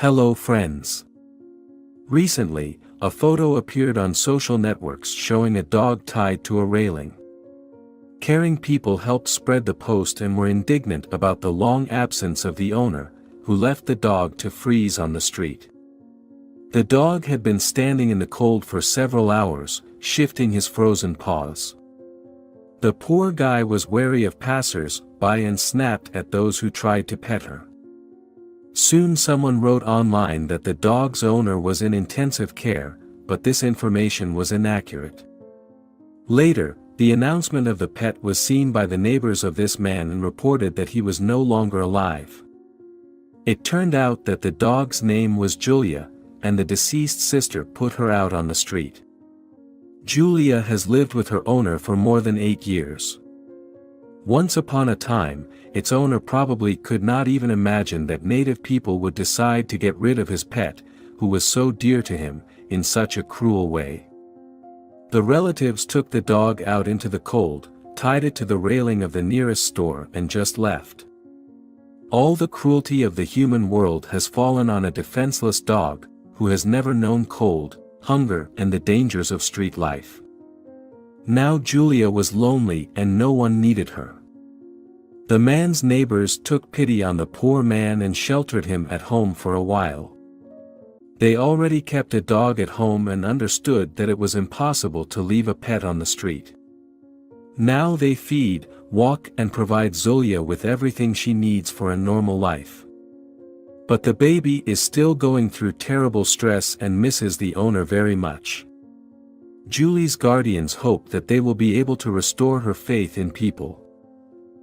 Hello friends. Recently, a photo appeared on social networks showing a dog tied to a railing. Caring people helped spread the post and were indignant about the long absence of the owner, who left the dog to freeze on the street. The dog had been standing in the cold for several hours, shifting his frozen paws. The poor guy was wary of passers-by and snapped at those who tried to pet her. Soon someone wrote online that the dog's owner was in intensive care, but this information was inaccurate. Later, the announcement of the pet was seen by the neighbors of this man and reported that he was no longer alive. It turned out that the dog's name was Julia, and the deceased sister put her out on the street. Julia has lived with her owner for more than 8 years. Once upon a time, its owner probably could not even imagine that native people would decide to get rid of his pet, who was so dear to him, in such a cruel way. The relatives took the dog out into the cold, tied it to the railing of the nearest store and just left. All the cruelty of the human world has fallen on a defenseless dog, who has never known cold, hunger and the dangers of street life. Now Julia was lonely and no one needed her. The man's neighbors took pity on the poor man and sheltered him at home for a while. They already kept a dog at home and understood that it was impossible to leave a pet on the street. Now they feed, walk and provide Julia with everything she needs for a normal life. But the baby is still going through terrible stress and misses the owner very much. Julie's guardians hope that they will be able to restore her faith in people.